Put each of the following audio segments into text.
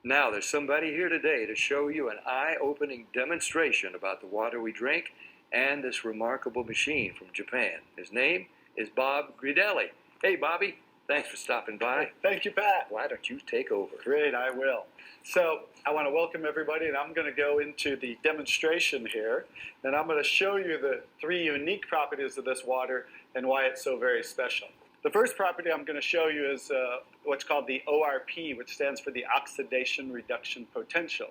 Now, there's somebody here today to show you an eye-opening demonstration about the water we drink and this remarkable machine from Japan. His name is Bob Gridelli. Hey, Bobby, thanks for stopping by. Thank you, Pat. Why don't you take over? Great, I will. So I want to welcome everybody, and I'm going to go into the demonstration here, and I'm going to show you the three unique properties of this water and why it's so very special. The first property I'm going to show you is what's called the ORP, which stands for the oxidation reduction potential.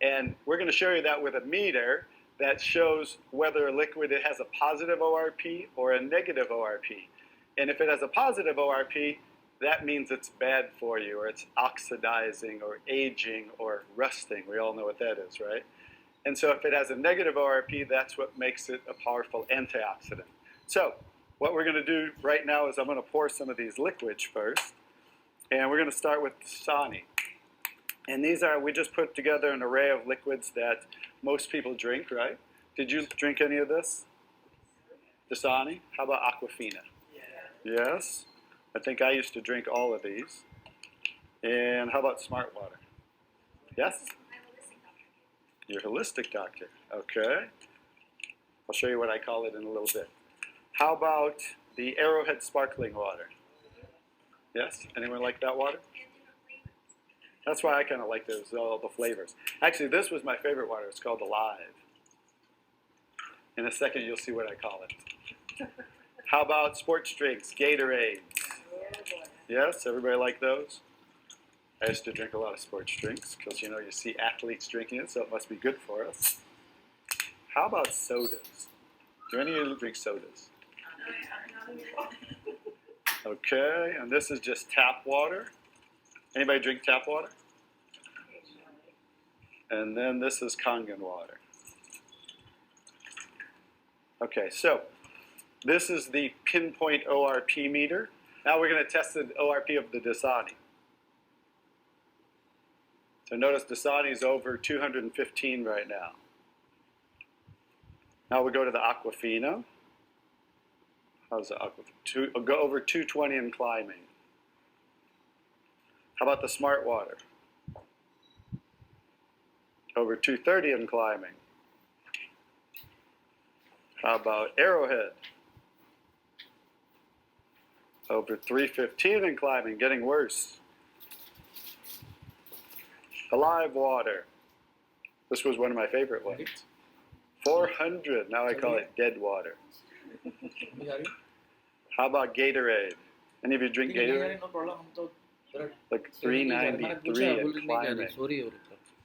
And we're going to show you that with a meter that shows whether a liquid has a positive ORP or a negative ORP. And if it has a positive ORP, that means it's bad for you, or it's oxidizing, or aging, or rusting. We all know what that is, right? And so if it has a negative ORP, that's what makes it a powerful antioxidant. So what we're going to do right now is I'm going to pour some of these liquids first. And we're going to start with Dasani. And these are, we just put together an array of liquids that most people drink, right? Did you drink any of this? Dasani? How about Aquafina? Yeah. Yes. I think I used to drink all of these. And how about Smart Water? Yes? Your holistic doctor. Okay. I'll show you what I call it in a little bit. How about the Arrowhead sparkling water? Yes? Anyone like that water? That's why I kind of like those, all the flavors. Actually, this was my favorite water. It's called Alive. In a second, you'll see what I call it. How about sports drinks, Gatorade? Yes? Everybody like those? I used to drink a lot of sports drinks because, you see athletes drinking it, so it must be good for us. How about sodas? Do any of you drink sodas? Okay, and this is just tap water. Anybody drink tap water? And then this is Kangen water. Okay, so this is the pinpoint ORP meter. Now we're going to test the ORP of the Dasani. So notice Dasani is over 215 right now. Now we go to the Aquafina. How's the Aquafina? Go over 220 and climbing. How about the Smart Water? Over 230 and climbing. How about Arrowhead? Over 315 and climbing, getting worse. Alive Water. This was one of my favorite ones. 400, now I call it dead water. How about Gatorade? Any of you drink Gatorade? Like 393 and climbing.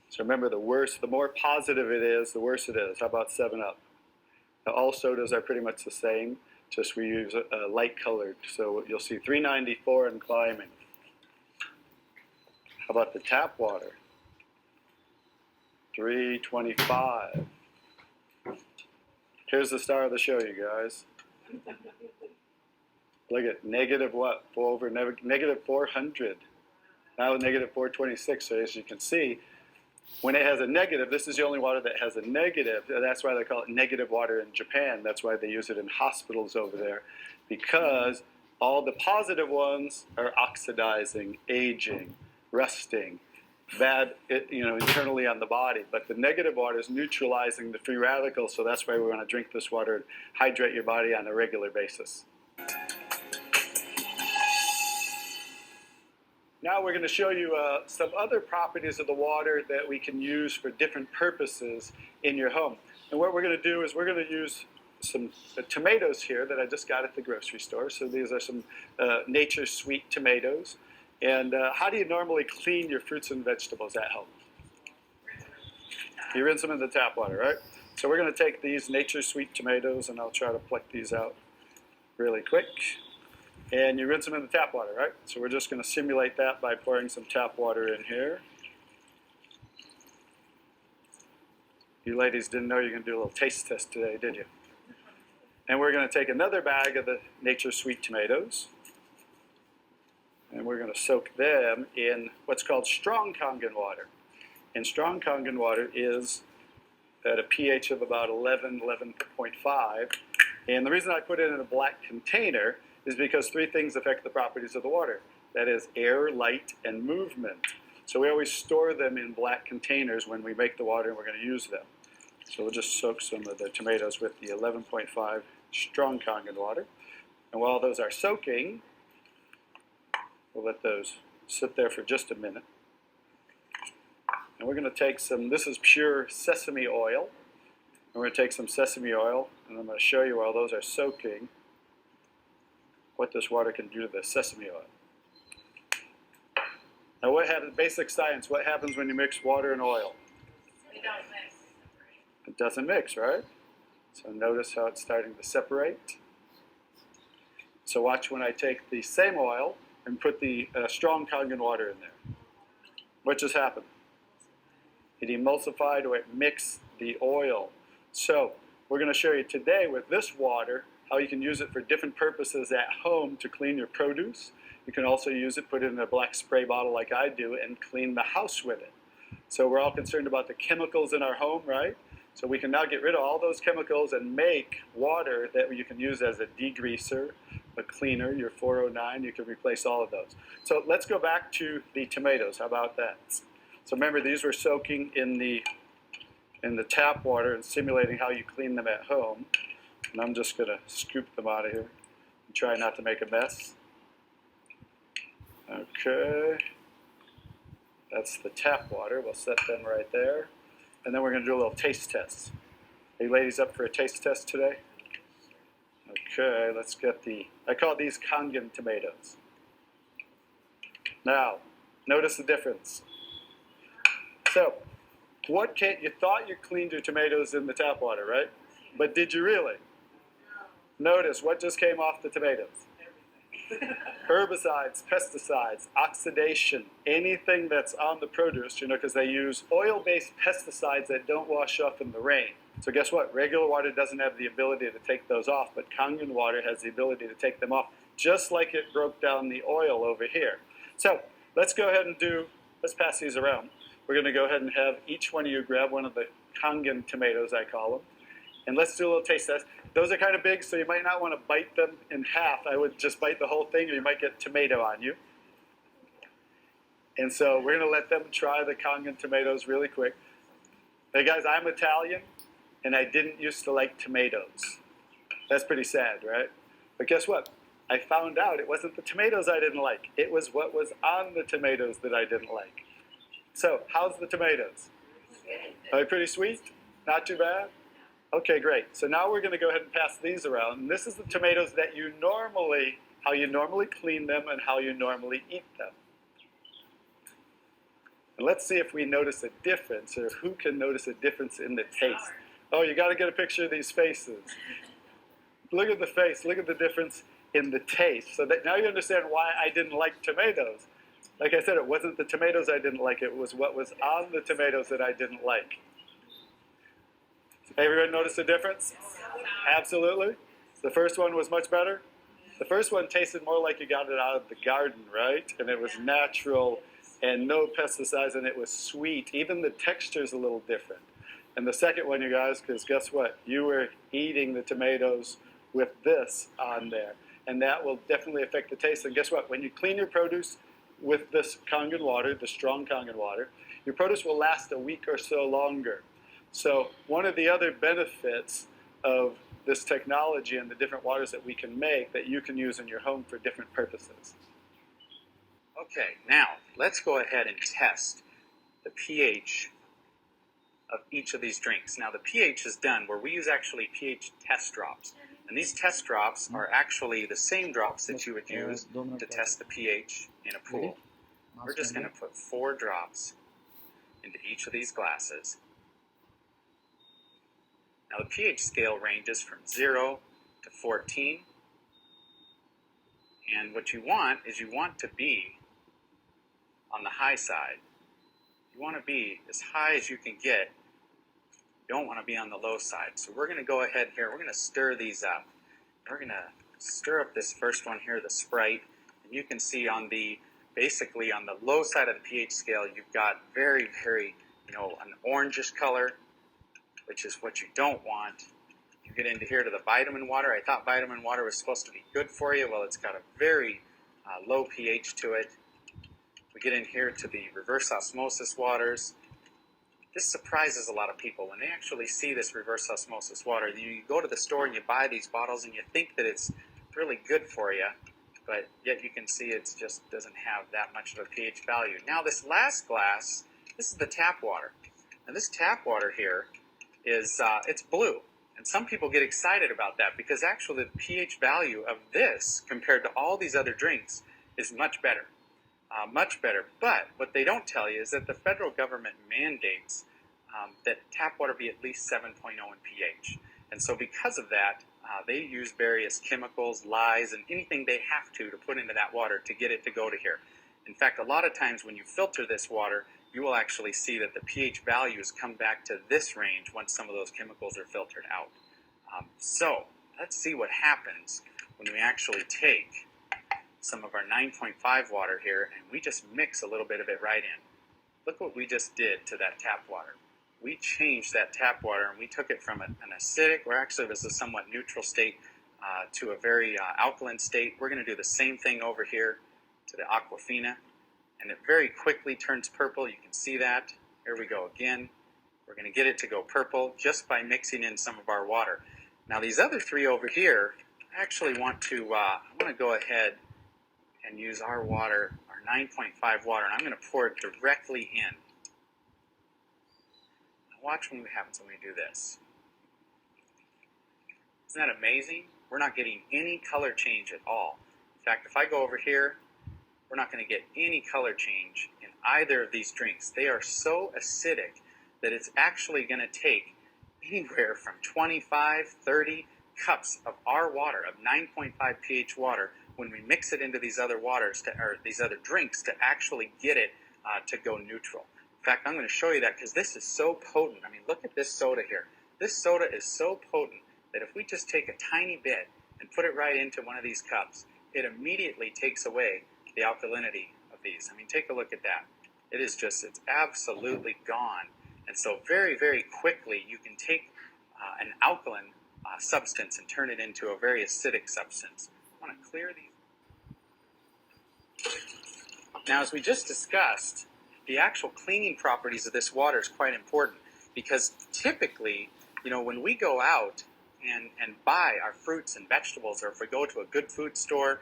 So remember, the more positive it is, the worse it is. How about 7-Up? Now, all sodas are pretty much the same, just we use light colored. So you'll see 394 and climbing. How about the tap water? 325. Here's the star of the show, you guys. Look at negative what? Negative 400. Now negative 426. So as you can see, when it has a negative, this is the only water that has a negative. That's why they call it negative water in Japan. That's why they use it in hospitals over there, because all the positive ones are oxidizing, aging, rusting, bad, internally on the body. But the negative water is neutralizing the free radicals, so that's why we want to drink this water and hydrate your body on a regular basis. Now we're going to show you some other properties of the water that we can use for different purposes in your home. And what we're going to do is we're going to use some tomatoes here that I just got at the grocery store. So these are some Nature's Sweet tomatoes. And how do you normally clean your fruits and vegetables at home? You rinse them in the tap water, right? So we're going to take these Nature's Sweet tomatoes, and I'll try to pluck these out really quick. And you rinse them in the tap water, right? So we're just going to simulate that by pouring some tap water in here. You ladies didn't know you were going to do a little taste test today, did you? And we're going to take another bag of the Nature's Sweet tomatoes, and we're going to soak them in what's called strong Kangen water. And strong Kangen water is at a pH of about 11, 11.5. And the reason I put it in a black container is because three things affect the properties of the water. That is air, light, and movement. So we always store them in black containers when we make the water and we're going to use them. So we'll just soak some of the tomatoes with the 11.5 strong Kangen water. And while those are soaking, we'll let those sit there for just a minute. And we're going to take some, this is pure sesame oil. And we're going to take some sesame oil, and I'm going to show you while those are soaking what this water can do to the sesame oil. Now what happens, basic science, what happens when you mix water and oil? They don't mix. It doesn't mix, right? So notice how it's starting to separate. So watch when I take the same oil and put the strong Kangen water in there. What just happened? It emulsified or it mixed the oil. So we're going to show you today with this water how you can use it for different purposes at home to clean your produce. You can also use it, put it in a black spray bottle like I do, and clean the house with it. So we're all concerned about the chemicals in our home, right? So we can now get rid of all those chemicals and make water that you can use as a degreaser, a cleaner, your 409, you can replace all of those. So let's go back to the tomatoes. How about that? So remember, these were soaking in the tap water and simulating how you clean them at home. And I'm just going to scoop them out of here and try not to make a mess. Okay. That's the tap water. We'll set them right there. And then we're going to do a little taste test. Are you ladies up for a taste test today? Okay, let's get I call these Kangen tomatoes. Now, notice the difference. So, you thought you cleaned your tomatoes in the tap water, right? But did you really? Notice what just came off the tomatoes. Herbicides, pesticides, oxidation, anything that's on the produce, because they use oil-based pesticides that don't wash off in the rain. So guess what? Regular water doesn't have the ability to take those off, but Kangen water has the ability to take them off, just like it broke down the oil over here. So let's go ahead and let's pass these around. We're going to go ahead and have each one of you grab one of the Kangen tomatoes, I call them, and let's do a little taste test. Those are kind of big, so you might not want to bite them in half. I would just bite the whole thing, or you might get tomato on you. And so we're going to let them try the Kangen tomatoes really quick. Hey guys, I'm Italian, and I didn't used to like tomatoes. That's pretty sad, right? But guess what? I found out it wasn't the tomatoes I didn't like. It was what was on the tomatoes that I didn't like. So, how's the tomatoes? Are they pretty sweet? Not too bad? Okay, great. So now we're going to go ahead and pass these around. And this is the tomatoes that how you normally clean them and how you normally eat them. And let's see if we notice a difference, or who can notice a difference in the taste. Oh, you got to get a picture of these faces. Look at the face. Look at the difference in the taste. So that now you understand why I didn't like tomatoes. Like I said, it wasn't the tomatoes I didn't like. It was what was on the tomatoes that I didn't like. Everyone notice the difference? Absolutely. The first one was much better. The first one tasted more like you got it out of the garden, right? And it was natural and no pesticides, and it was sweet. Even the texture's a little different. And the second one, you guys, because guess what? You were eating the tomatoes with this on there. And that will definitely affect the taste. And guess what? When you clean your produce with this Kangen water, the strong Kangen water, your produce will last a week or so longer. So one of the other benefits of this technology and the different waters that we can make that you can use in your home for different purposes. Okay, now let's go ahead and test the pH of each of these drinks. Now the pH is done where we use actually pH test drops. And these test drops are actually the same drops that you would use to test the pH in a pool. We're just going to put 4 drops into each of these glasses. Now the pH scale ranges from 0 to 14. And what you want is you want to be on the high side. You want to be as high as you can get. You don't want to be on the low side. So we're going to go ahead here. We're going to stir these up. We're going to stir up this first one here, the Sprite. And you can see basically on the low side of the pH scale, you've got very, very, an orangish color, which is what you don't want. You get into here to the vitamin water. I thought vitamin water was supposed to be good for you. Well, it's got a very low pH to it. We get in here to the reverse osmosis waters. This surprises a lot of people when they actually see this reverse osmosis water. You go to the store and you buy these bottles and you think that it's really good for you, but yet you can see it just doesn't have that much of a pH value. Now this last glass, this is the tap water. And this tap water here is, it's blue. And some people get excited about that because actually the pH value of this compared to all these other drinks is much better. Much better. But what they don't tell you is that the federal government mandates that tap water be at least 7.0 in pH. And so because of that, they use various chemicals, lyes, and anything they have to put into that water to get it to go to here. In fact, a lot of times when you filter this water, you will actually see that the pH values come back to this range once some of those chemicals are filtered out. So let's see what happens when we actually take some of our 9.5 water here and we just mix a little bit of it right in. Look what we just did to that tap water. We changed that tap water and we took it from an acidic, or actually it was a somewhat neutral state, to a very alkaline state. We're going to do the same thing over here to the Aquafina, and it very quickly turns purple. You can see that. Here we go again. We're going to get it to go purple just by mixing in some of our water. Now these other three over here, I actually want to, I'm going to go ahead and use our water, our 9.5 water, and I'm going to pour it directly in. Now watch what happens when we do this. Isn't that amazing? We're not getting any color change at all. In fact, if I go over here, we're not going to get any color change in either of these drinks. They are so acidic that it's actually going to take anywhere from 25, 30 cups of our water, of 9.5 pH water, when we mix it into these other waters, or these other drinks, to actually get it to go neutral. In fact, I'm going to show you that because this is so potent. I mean, look at this soda here. This soda is so potent that if we just take a tiny bit and put it right into one of these cups, it immediately takes away the alkalinity of these. I mean, take a look at that. It is just, it's absolutely gone. And so very, very quickly you can take an alkaline substance and turn it into a very acidic substance. I want to clear these. Now, as we just discussed, the actual cleaning properties of this water is quite important because typically, you know, when we go out and buy our fruits and vegetables, or if we go to a good food store,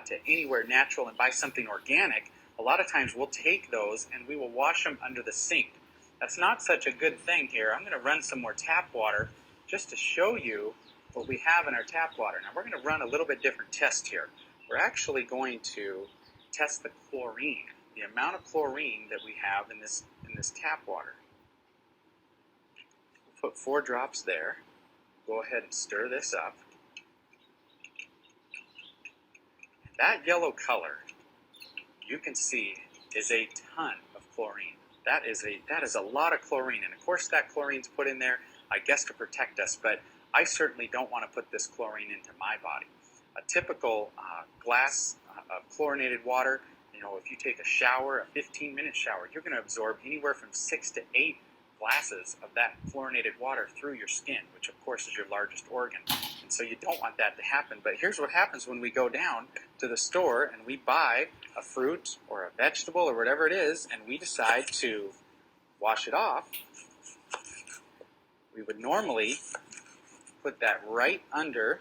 to anywhere natural and buy something organic, a lot of times we'll take those and we will wash them under the sink. That's not such a good thing here. I'm going to run some more tap water just to show you what we have in our tap water. Now we're going to run a little bit different test here. We're actually going to test the chlorine, the amount of chlorine that we have in this tap water. We'll put 4 drops there. Go ahead and stir this up. That yellow color, you can see, is a ton of chlorine. That is a lot of chlorine, and of course that chlorine's put in there, I guess, to protect us, but I certainly don't want to put this chlorine into my body. A typical glass of chlorinated water, you know, if you take a shower, a 15-minute shower, you're going to absorb anywhere from 6 to 8 glasses of that chlorinated water through your skin, which of course is your largest organ. And so you don't want that to happen. But here's what happens when we go down to the store and we buy a fruit or a vegetable or whatever it is, and we decide to wash it off. We would normally put that right under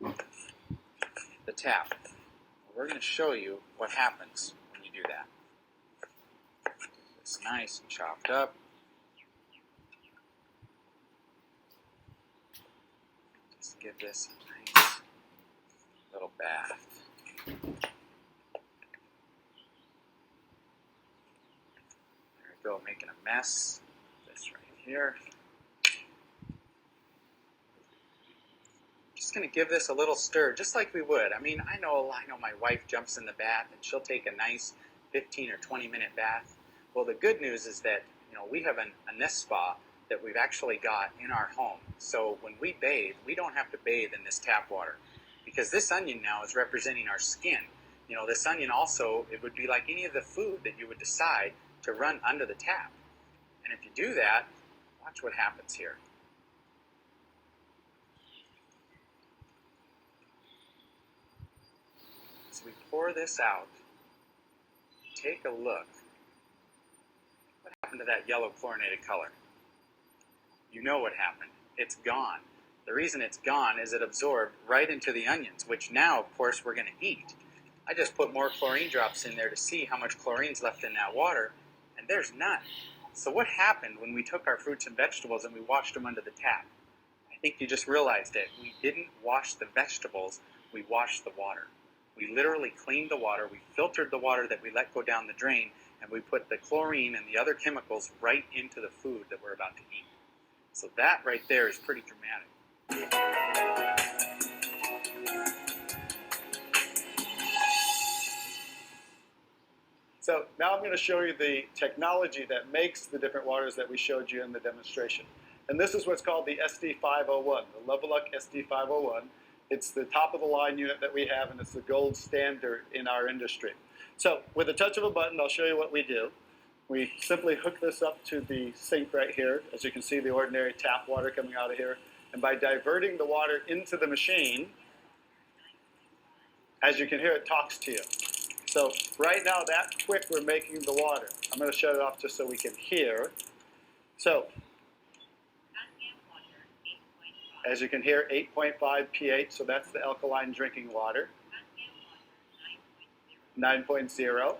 the tap. We're going to show you what happens when you do that. It's nice and chopped up. Just give this a nice little bath. There we go, making a mess. This right here. Just going to give this a little stir, just like we would. I mean, I know my wife jumps in the bath and she'll take a nice 15 or 20-minute bath. Well, the good news is that, you know, we have a Nest Spa that we've actually got in our home. So when we bathe, we don't have to bathe in this tap water because this onion now is representing our skin. You know, this onion also, it would be like any of the food that you would decide to run under the tap. And if you do that, watch what happens here. So we pour this out take a look, what happened to that yellow chlorinated color? You know what happened. It's gone. The reason it's gone is it absorbed right into the onions, which now, of course, we're going to eat. I just put more chlorine drops in there to see how much chlorine's left in that water, and there's none. So what happened when we took our fruits and vegetables and we washed them under the tap? I think you just realized it. We didn't wash the vegetables, we washed the water. We literally cleaned the water, we filtered the water that we let go down the drain, and we put the chlorine and the other chemicals right into the food that we're about to eat. So that right there is pretty dramatic. So now I'm going to show you the technology that makes the different waters that we showed you in the demonstration. And this is what's called the SD501, the Leveluck SD501. It's the top of the line unit that we have, and it's the gold standard in our industry. So with a touch of a button, I'll show you what we do. We simply hook this up to the sink right here. As you can see, the ordinary tap water coming out of here. And by diverting the water into the machine, as you can hear, it talks to you. So right now, that quick, we're making the water. I'm going to shut it off just so we can hear. So as you can hear, 8.5 pH, so that's the alkaline drinking water. 9.0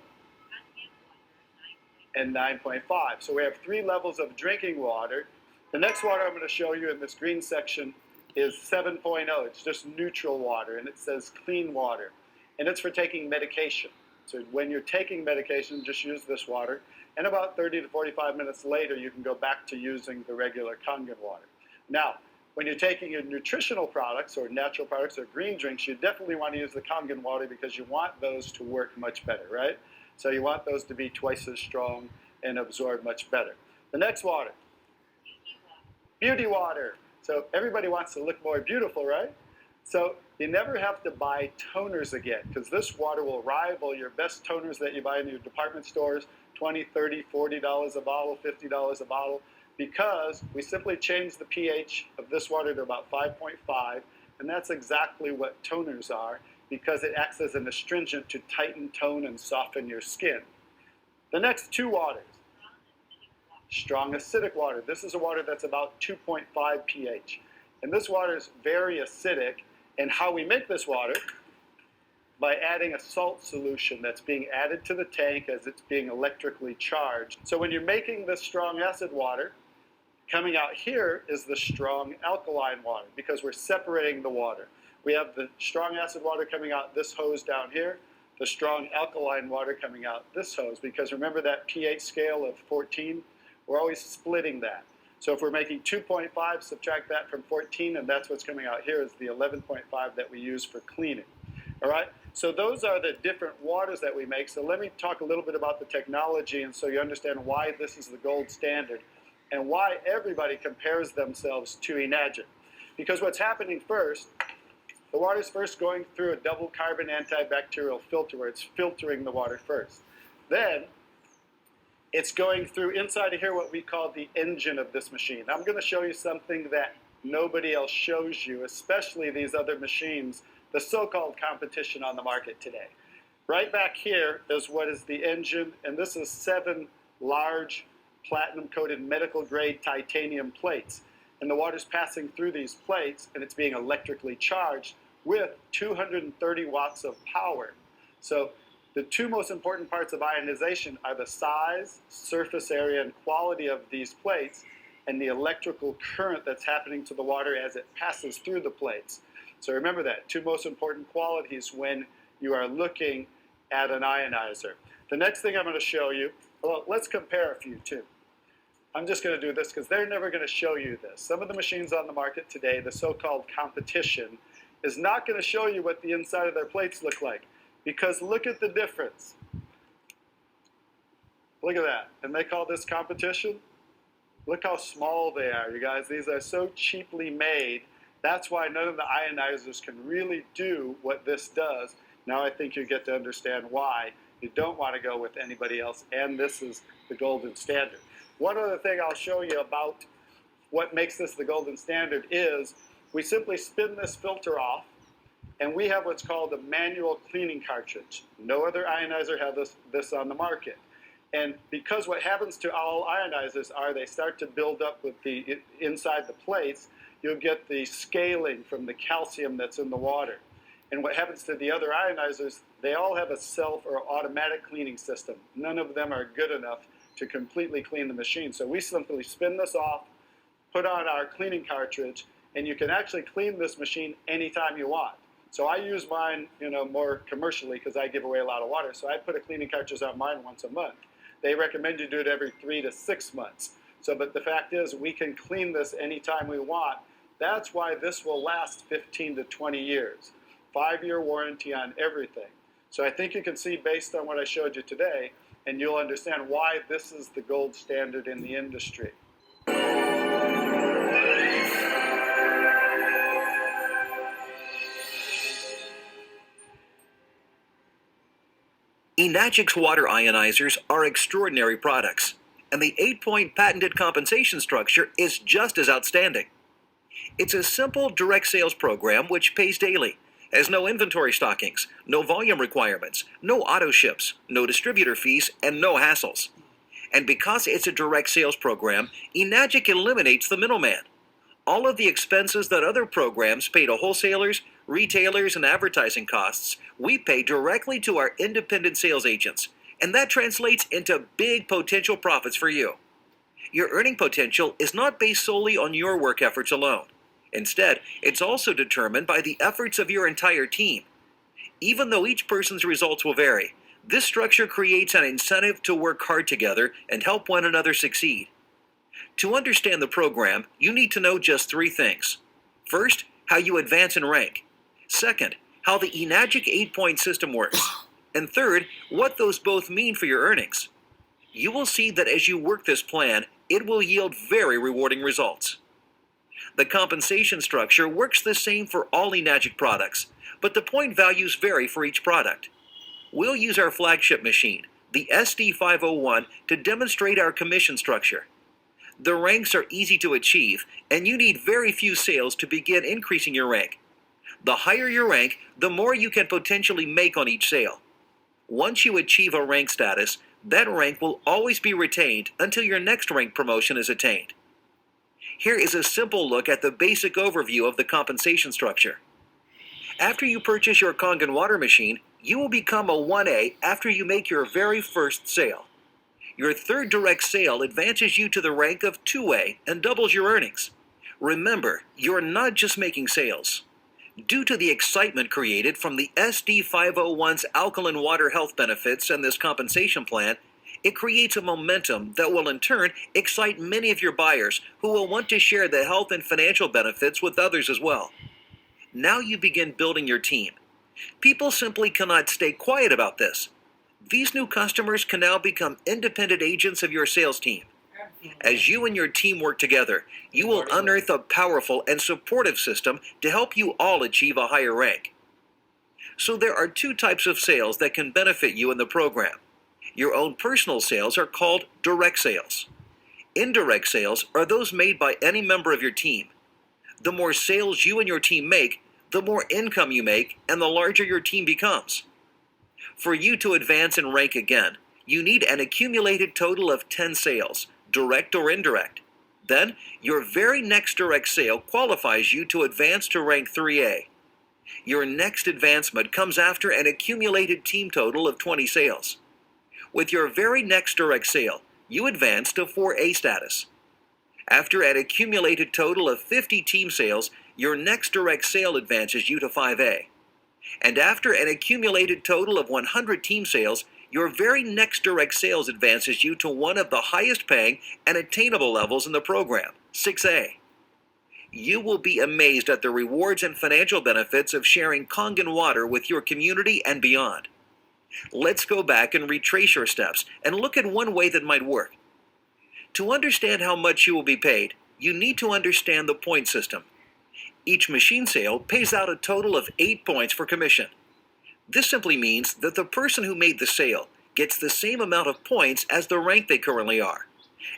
and 9.5. So we have 3 levels of drinking water. The next water I'm going to show you in this green section is 7.0. It's just neutral water, and it says clean water. And it's for taking medication. So when you're taking medication, just use this water. And about 30 to 45 minutes later, you can go back to using the regular Kangen water. Now, when you're taking your nutritional products or natural products or green drinks, you definitely want to use the Kangen water because you want those to work much better, right? So you want those to be twice as strong and absorb much better. The next water, beauty water. So everybody wants to look more beautiful, right? So you never have to buy toners again because this water will rival your best toners that you buy in your department stores, $20, $30, $40 a bottle, $50 a bottle, because we simply change the pH of this water to about 5.5, and that's exactly what toners are because it acts as an astringent to tighten, tone, and soften your skin. The next 2 waters, strong acidic water. This is a water that's about 2.5 pH, and this water is very acidic. And how we make this water? By adding a salt solution that's being added to the tank as it's being electrically charged. So when you're making this strong acid water, coming out here is the strong alkaline water because we're separating the water. We have the strong acid water coming out this hose down here, the strong alkaline water coming out this hose, because remember that pH scale of 14? We're always splitting that. So if we're making 2.5, subtract that from 14, and that's what's coming out here is the 11.5 that we use for cleaning. All right? So those are the different waters that we make. So let me talk a little bit about the technology, and so you understand why this is the gold standard and why everybody compares themselves to Enagen. Because what's happening first, the water's first going through a double carbon antibacterial filter where it's filtering the water first. Then it's going through inside of here what we call the engine of this machine. I'm going to show you something that nobody else shows you, especially these other machines, the so-called competition on the market today. Right back here is what is the engine, and this is 7 large platinum-coated medical-grade titanium plates. And the water's passing through these plates, and it's being electrically charged with 230 watts of power. So the 2 most important parts of ionization are the size, surface area, and quality of these plates, and the electrical current that's happening to the water as it passes through the plates. So remember that, 2 most important qualities when you are looking at an ionizer. The next thing I'm going to show you, well, let's compare a few too. I'm just going to do this because they're never going to show you this. Some of the machines on the market today, the so-called competition, is not going to show you what the inside of their plates look like. Because look at the difference. Look at that. And they call this competition? Look how small they are, you guys. These are so cheaply made. That's why none of the ionizers can really do what this does. Now I think you get to understand why you don't want to go with anybody else, and this is the golden standard. One other thing I'll show you about what makes this the golden standard is we simply spin this filter off, And we have what's called a manual cleaning cartridge. No other ionizer has this on the market. And because what happens to all ionizers are they start to build up with the inside the plates, you'll get the scaling from the calcium that's in the water. And what happens to the other ionizers, they all have a self or automatic cleaning system. None of them are good enough to completely clean the machine. So we simply spin this off, put on our cleaning cartridge, and you can actually clean this machine anytime you want. So I use mine, more commercially because I give away a lot of water. So I put a cleaning cartridge on mine once a month. They recommend you do it every 3 to 6 months. But the fact is, we can clean this anytime we want. That's why this will last 15 to 20 years. 5-year warranty on everything. So I think you can see based on what I showed you today, and you'll understand why this is the gold standard in the industry. Enagic's water ionizers are extraordinary products, and the 8-point patented compensation structure is just as outstanding. It's a simple direct sales program which pays daily, has no inventory stockings, no volume requirements, no auto ships, no distributor fees, and no hassles. And because it's a direct sales program, Enagic eliminates the middleman. All of the expenses that other programs pay to wholesalers, retailers, and advertising costs, we pay directly to our independent sales agents, and that translates into big potential profits for you. Your earning potential is not based solely on your work efforts alone. Instead, it's also determined by the efforts of your entire team. Even though each person's results will vary, this structure creates an incentive to work hard together and help one another succeed. To understand the program, you need to know just 3 things. First, how you advance in rank. Second, how the Enagic 8-point system works. And third, what those both mean for your earnings. You will see that as you work this plan, it will yield very rewarding results. The compensation structure works the same for all Enagic products, but the point values vary for each product. We'll use our flagship machine, the SD501, to demonstrate our commission structure. The ranks are easy to achieve, and you need very few sales to begin increasing your rank. The higher your rank, the more you can potentially make on each sale. Once you achieve a rank status, that rank will always be retained until your next rank promotion is attained. Here is a simple look at the basic overview of the compensation structure. After you purchase your Kangen water machine, you will become a 1A after you make your very first sale. Your third direct sale advances you to the rank of 2A and doubles your earnings. Remember, you're not just making sales. Due to the excitement created from the SD501's alkaline water health benefits and this compensation plan, it creates a momentum that will in turn excite many of your buyers who will want to share the health and financial benefits with others as well. Now you begin building your team. People simply cannot stay quiet about this. These new customers can now become independent agents of your sales team. As you and your team work together, you will unearth a powerful and supportive system to help you all achieve a higher rank. So there are 2 types of sales that can benefit you in the program. Your own personal sales are called direct sales. Indirect sales are those made by any member of your team. The more sales you and your team make, the more income you make, and the larger your team becomes. For you to advance and rank again, you need an accumulated total of 10 sales, direct or indirect. Then, your very next direct sale qualifies you to advance to rank 3A. Your next advancement comes after an accumulated team total of 20 sales. With your very next direct sale, you advance to 4A status. After an accumulated total of 50 team sales, your next direct sale advances you to 5A. And after an accumulated total of 100 team sales, your very next direct sales advances you to one of the highest paying and attainable levels in the program, 6A. You will be amazed at the rewards and financial benefits of sharing Kangen water with your community and beyond. Let's go back and retrace your steps and look at one way that might work. To understand how much you will be paid, you need to understand the point system. Each machine sale pays out a total of 8 points for commission. This simply means that the person who made the sale gets the same amount of points as the rank they currently are,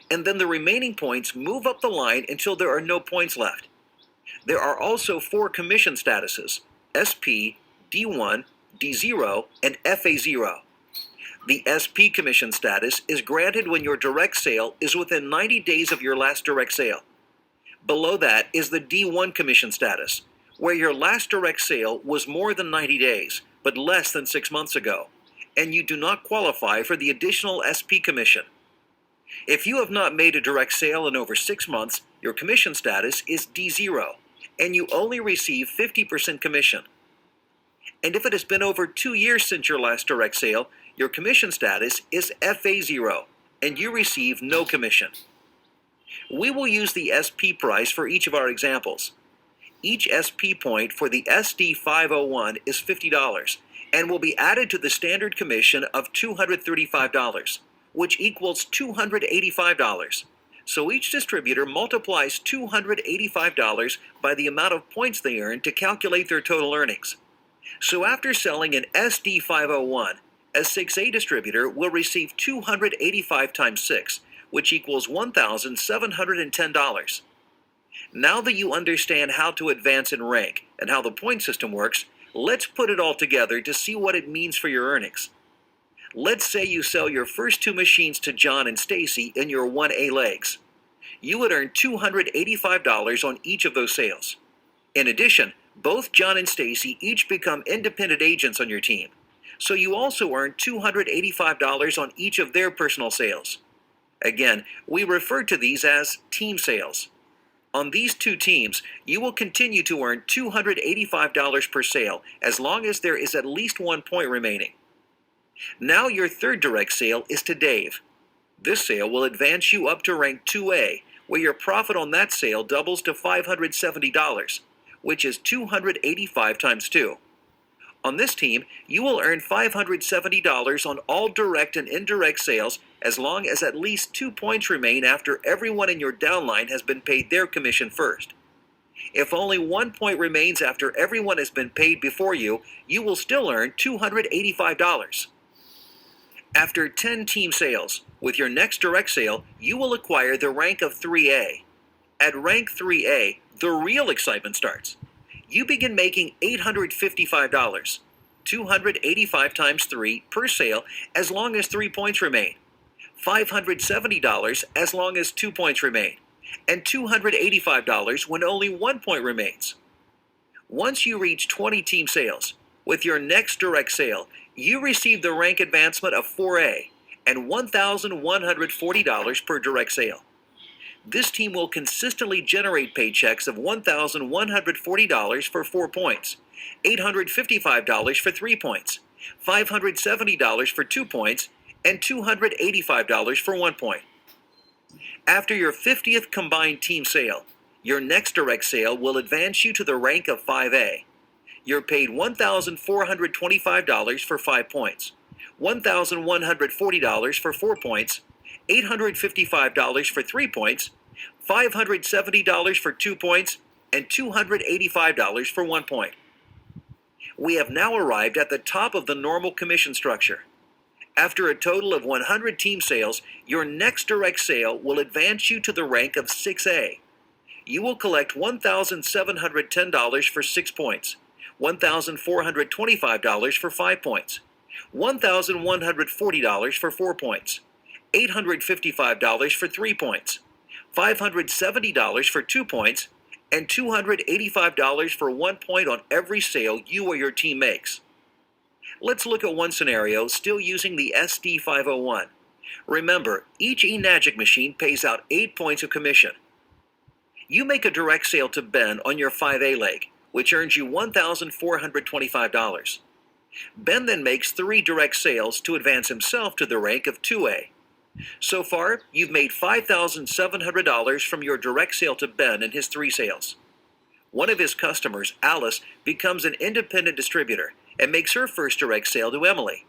and then the remaining points move up the line until there are no points left. There are also 4 commission statuses. SP, D1, D0, and FA0. The SP commission status is granted when your direct sale is within 90 days of your last direct sale. Below that is the D1 commission status, where your last direct sale was more than 90 days, but less than 6 months ago, and you do not qualify for the additional SP commission. If you have not made a direct sale in over 6 months, your commission status is D0, and you only receive 50% commission. And if it has been over 2 years since your last direct sale, your commission status is FA0, and you receive no commission. We will use the SP price for each of our examples. Each SP point for the SD501 is $50 and will be added to the standard commission of $235, which equals $285. So each distributor multiplies $285 by the amount of points they earn to calculate their total earnings. So after selling an SD501, a 6A distributor will receive 285 times 6, which equals $1,710. Now that you understand how to advance in rank and how the point system works, let's put it all together to see what it means for your earnings. Let's say you sell your first 2 machines to John and Stacy in your 1A legs. You would earn $285 on each of those sales. In addition, both John and Stacy each become independent agents on your team, so you also earn $285 on each of their personal sales. Again, we refer to these as team sales. On these 2 teams, you will continue to earn $285 per sale as long as there is at least 1 point remaining. Now your third direct sale is to Dave. This sale will advance you up to rank 2A, where your profit on that sale doubles to $570, which is 285 times 2. On this team, you will earn $570 on all direct and indirect sales as long as at least 2 points remain after everyone in your downline has been paid their commission first. If only 1 point remains after everyone has been paid before you, you will still earn $285. After 10 team sales, with your next direct sale, you will acquire the rank of 3A. At rank 3A, the real excitement starts. You begin making $855, 285 times 3 per sale as long as 3 points remain, $570 as long as 2 points remain, and $285 when only 1 point remains. Once you reach 20 team sales, with your next direct sale, you receive the rank advancement of 4A and $1,140 per direct sale. This team will consistently generate paychecks of $1,140 for 4 points, $855 for 3 points, $570 for 2 points, and $285 for 1 point. After your 50th combined team sale, your next direct sale will advance you to the rank of 5A. You're paid $1,425 for 5 points, $1,140 for 4 points, $855 for 3 points, $570 for 2 points, and $285 for 1 point. We have now arrived at the top of the normal commission structure. After a total of 100 team sales, your next direct sale will advance you to the rank of 6A. You will collect $1,710 for 6 points, $1,425 for 5 points, $1,140 for 4 points, $855 for 3 points, $570 for 2 points, and $285 for 1 point on every sale you or your team makes. Let's look at one scenario still using the SD501. Remember, each eNagic machine pays out 8 points of commission. You make a direct sale to Ben on your 5A leg, which earns you $1,425. Ben then makes 3 direct sales to advance himself to the rank of 2A. So far, you've made $5,700 from your direct sale to Ben and his 3 sales. One of his customers, Alice, becomes an independent distributor and makes her first direct sale to Emily.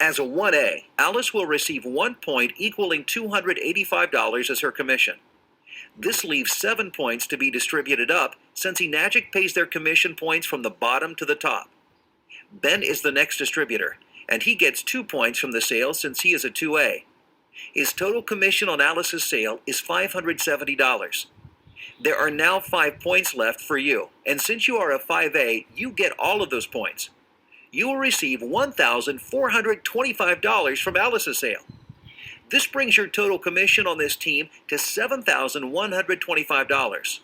As a 1A, Alice will receive 1 point equaling $285 as her commission. This leaves 7 points to be distributed up since eNagic pays their commission points from the bottom to the top. Ben is the next distributor, and he gets 2 points from the sale since he is a 2A. His total commission on Alice's sale is $570. There are now 5 points left for you, and since you are a 5A, you get all of those points. You will receive $1,425 from Alice's sale. This brings your total commission on this team to $7,125.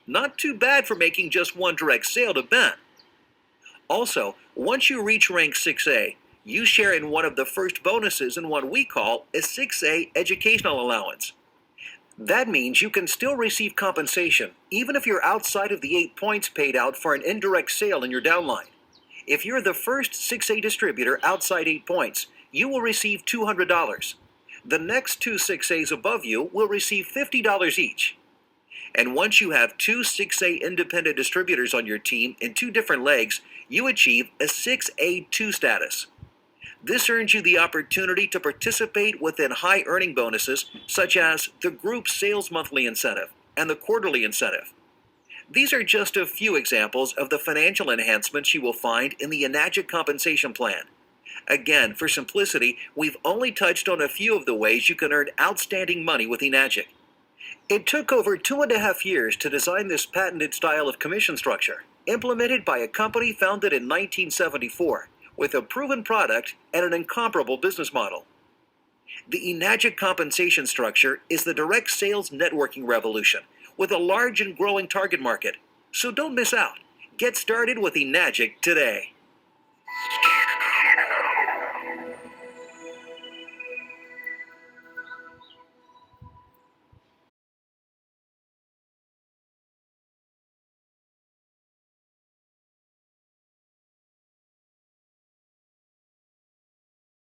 Not too bad for making just one direct sale to Ben. Also, once you reach rank 6A, you share in one of the first bonuses in what we call a 6A educational allowance. That means you can still receive compensation even if you're outside of the 8 points paid out for an indirect sale in your downline. If you're the first 6A distributor outside 8 points, you will receive $200. The next two 6As above you will receive $50 each. And once you have two 6A independent distributors on your team in 2 different legs, you achieve a 6A2 status. This earns you the opportunity to participate within high earning bonuses such as the group sales monthly incentive and the quarterly incentive. These are just a few examples of the financial enhancements you will find in the Enagic compensation plan. Again, for simplicity, we've only touched on a few of the ways you can earn outstanding money with Enagic. It took over 2.5 years to design this patented style of commission structure, implemented by a company founded in 1974, with a proven product and an incomparable business model. The Enagic compensation structure is the direct sales networking revolution, with a large and growing target market. So don't miss out. Get started with Enagic today.